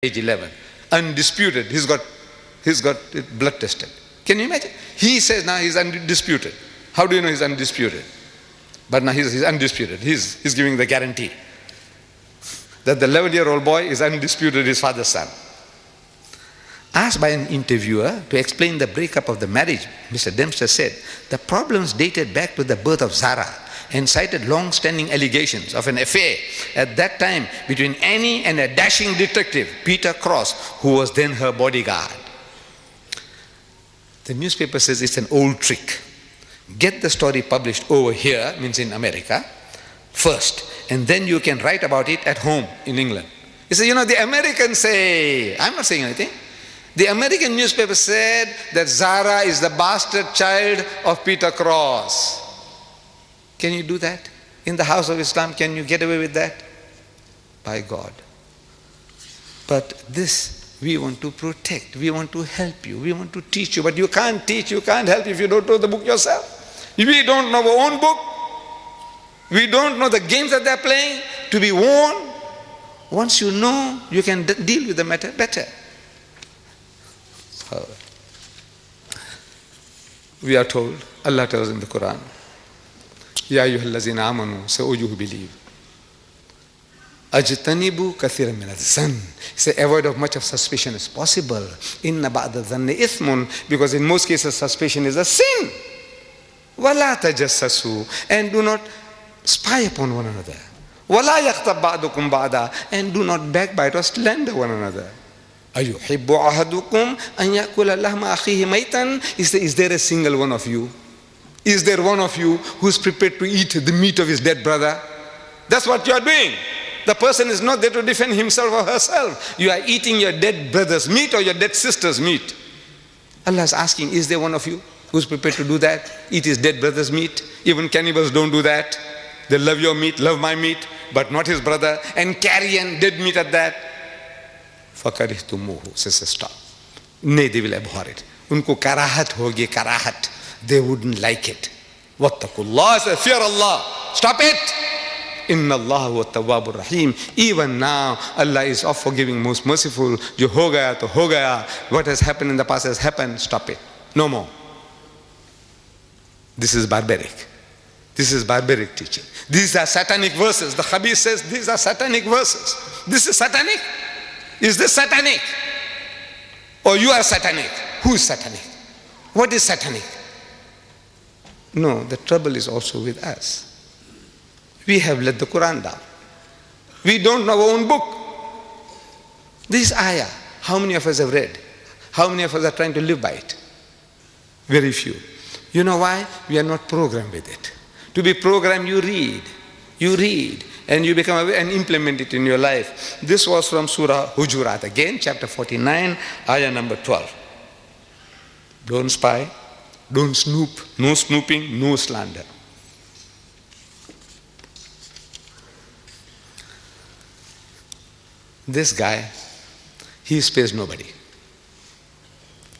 age 11. Undisputed. He's got it blood tested. Can you imagine? He says now he's undisputed. How do you know he's undisputed? But now he's undisputed. He's giving the guarantee that the 11-year-old boy is undisputed his father's son. Asked by an interviewer to explain the breakup of the marriage, Mr. Dempster said, the problems dated back to the birth of Zara and cited long-standing allegations of an affair at that time between Annie and a dashing detective, Peter Cross, who was then her bodyguard. The newspaper says it's an old trick. Get the story published over here, means in America, first, and then you can write about it at home in England. He said, the Americans say, I'm not saying anything. The American newspaper said that Zara is the bastard child of Peter Cross. Can you do that? In the house of Islam, can you get away with that? By God. But this we want to protect, we want to help you, we want to teach you, but you can't teach, you can't help if you don't know the book yourself. We don't know our own book. We don't know the games that they're playing to be warned. Once you know, you can deal with the matter better. We are told, Allah tells in the Quran, Ya ayyuhallazina amanu, say, O you who believe, ajtanibu kathiran min adh-dhann. Say, avoid of much of suspicion as possible. Inna ba'da dhanni ithmun, because in most cases suspicion is a sin. Wala tajassasu, and do not spy upon one another. Wala yaghtab ba'dukum ba'da, and do not backbite or slander one another. Ayuhibbu ahadukum an yakula lahma akhihi maytan. Is there a single one of you? Is there one of you who's prepared to eat the meat of his dead brother? That's what you are doing. The person is not there to defend himself or herself. You are eating your dead brother's meat or your dead sister's meat. Allah is asking, is there one of you who's prepared to do that? Eat his dead brother's meat? Even cannibals don't do that. They love your meat, love my meat, but not his brother, and carry on dead meat at that. فَكَرِهْتُمُوهُ, says stop. Nay, they will abhor it. Unko karahat hogi, karahat. They wouldn't like it. Wattaqullah, say, fear Allah. Stop it. Inna Allah wa tawwabur rahim. Even now, Allah is of forgiving, most merciful. Jo ho gaya to ho gaya. What has happened in the past has happened. Stop it. No more. This is barbaric. This is barbaric teaching. These are satanic verses. The Khabith says these are satanic verses. This is satanic? Is this satanic? Or you are satanic? Who is satanic? What is satanic? No, the trouble is also with us. We have let the Quran down. We don't know our own book. This ayah, how many of us have read? How many of us are trying to live by it? Very few. You know why? We are not programmed with it. To be programmed, you read, and you become aware and implement it in your life. This was from Surah Hujurat, again, chapter 49, ayah number 12. Don't spy, don't snoop, no snooping, no slander. This guy, he spares nobody.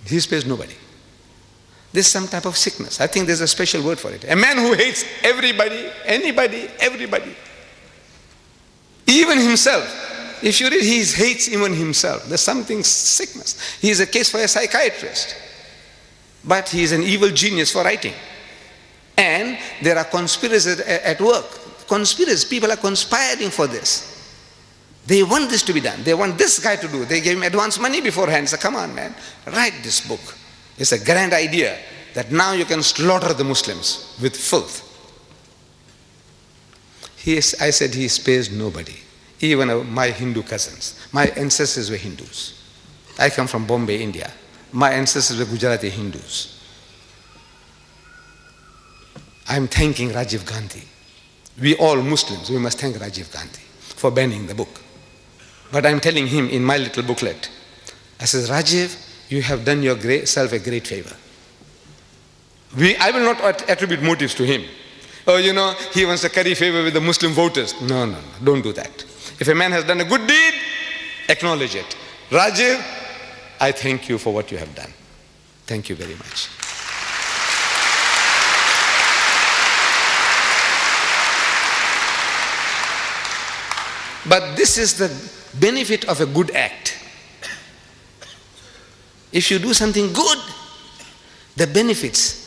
He spares nobody. There's some type of sickness. I think there's a special word for it. A man who hates everybody, anybody, everybody. Even himself. If you read, he hates even himself. There's something sickness. He is a case for a psychiatrist. But he is an evil genius for writing. And there are conspirators at work. Conspirators, people are conspiring for this. They want this to be done. They want this guy to do. They gave him advance money beforehand. So come on, man, write this book. It's a grand idea that now you can slaughter the Muslims with filth. I said he spares nobody. Even my Hindu cousins. My ancestors were Hindus. I come from Bombay, India. My ancestors were Gujarati Hindus. I'm thanking Rajiv Gandhi. We all Muslims, we must thank Rajiv Gandhi for banning the book. But I'm telling him in my little booklet, I says, Rajiv, you have done yourself a great favor. I will not attribute motives to him. Oh, he wants to curry favor with the Muslim voters. No, don't do that. If a man has done a good deed, acknowledge it. Rajiv, I thank you for what you have done. Thank you very much. But this is the benefit of a good act. If you do something good, the benefits,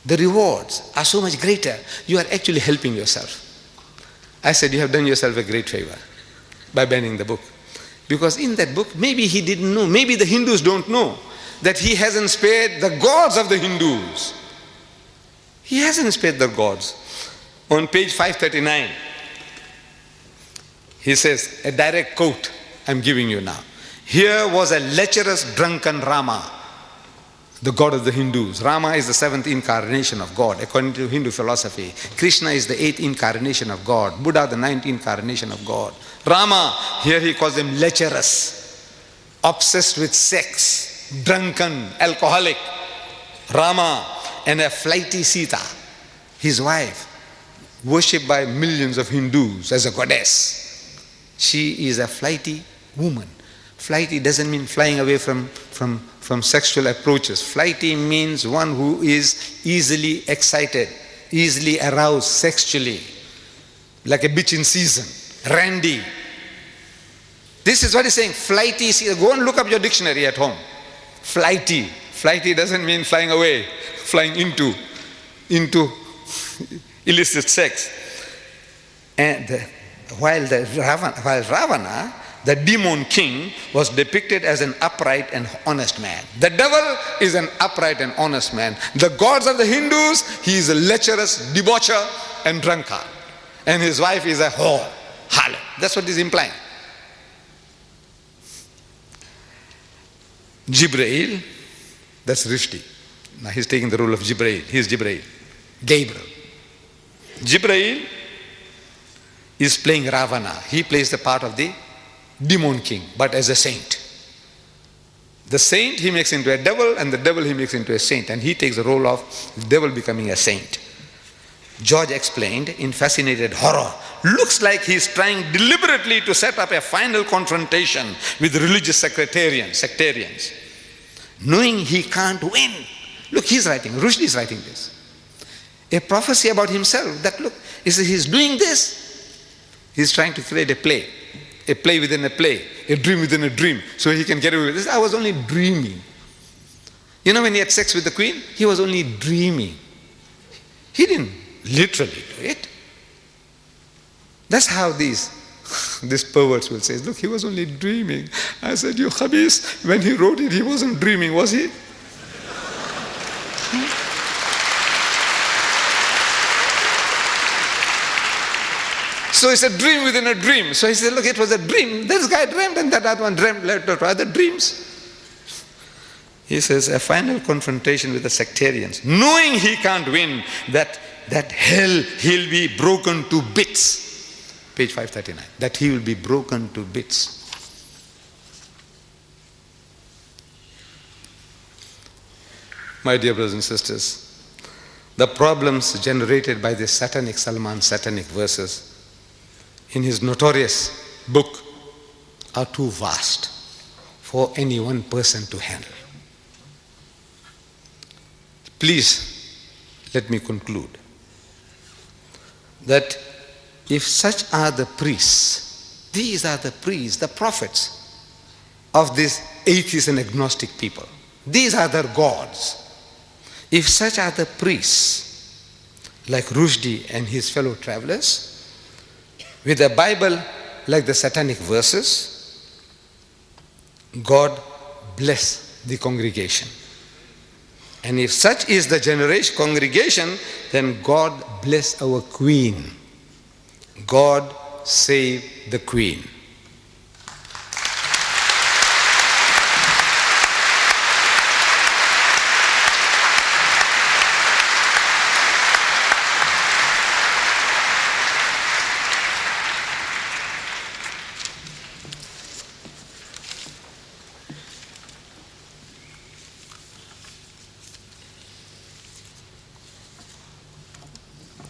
the rewards are so much greater. You are actually helping yourself. I said, you have done yourself a great favor by banning the book. Because in that book, maybe he didn't know, maybe the Hindus don't know, that he hasn't spared the gods of the Hindus. He hasn't spared the gods. On page 539, he says, a direct quote I'm giving you now. Here was a lecherous, drunken Rama, the god of the Hindus. Rama is the 7th incarnation of God, according to Hindu philosophy. Krishna is the 8th incarnation of God. Buddha, the 9th incarnation of God. Rama, here he calls him lecherous, obsessed with sex, drunken, alcoholic. Rama, and a flighty Sita, his wife, worshipped by millions of Hindus as a goddess. She is a flighty woman. Flighty doesn't mean flying away from sexual approaches. Flighty means one who is easily excited, easily aroused sexually, like a bitch in season, randy. This is what he's saying, flighty. Go and look up your dictionary at home. Flighty. Flighty doesn't mean flying away, flying into illicit sex. And while Ravana, the demon king, was depicted as an upright and honest man. The devil is an upright and honest man. The gods of the Hindus, he is a lecherous debaucher and drunkard. And his wife is a whore, harlot. That's what he's implying. Jibreel, that's Rushdie. Now he's taking the role of Jibreel. He's Jibreel. Gabriel. Jibreel is playing Ravana. He plays the part of the demon king, but as a saint. The saint he makes into a devil, and the devil he makes into a saint, and he takes the role of the devil becoming a saint. George explained in fascinated horror, looks like he's trying deliberately to set up a final confrontation with religious sectarians, knowing he can't win. Look, he's writing, Rushdie is writing this. A prophecy about himself, that look, he's doing this. He's trying to create a play within a play, a dream within a dream, so he can get away with this. I was only dreaming. You know, when he had sex with the queen, he was only dreaming. He didn't literally do it. That's how these perverts will say, look, he was only dreaming. I said, you khabis, when he wrote it, he wasn't dreaming, was he? So it's a dream within a dream. So he said, look, it was a dream. This guy dreamed and that other one dreamed later other dreams. He says, a final confrontation with the sectarians, knowing he can't win, that hell he'll be broken to bits. Page 539. That he will be broken to bits. My dear brothers and sisters, the problems generated by this satanic Salman, Satanic Verses, in his notorious book, are too vast for any one person to handle. Please, let me conclude that if such are the priests, these are the priests, the prophets of these atheist and agnostic people, these are their gods. If such are the priests, like Rushdie and his fellow travelers, with a Bible like the Satanic Verses, God bless the congregation. And if such is the generation congregation, then God bless our queen. God save the queen.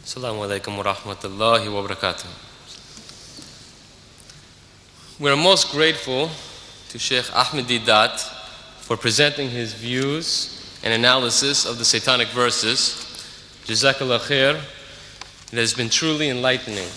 Assalamu alaikum wa rahmatullahi wa barakatuh. We are most grateful to Sheikh Ahmed Deedat for presenting his views and analysis of the Satanic Verses. Jazakallah khair. It has been truly enlightening.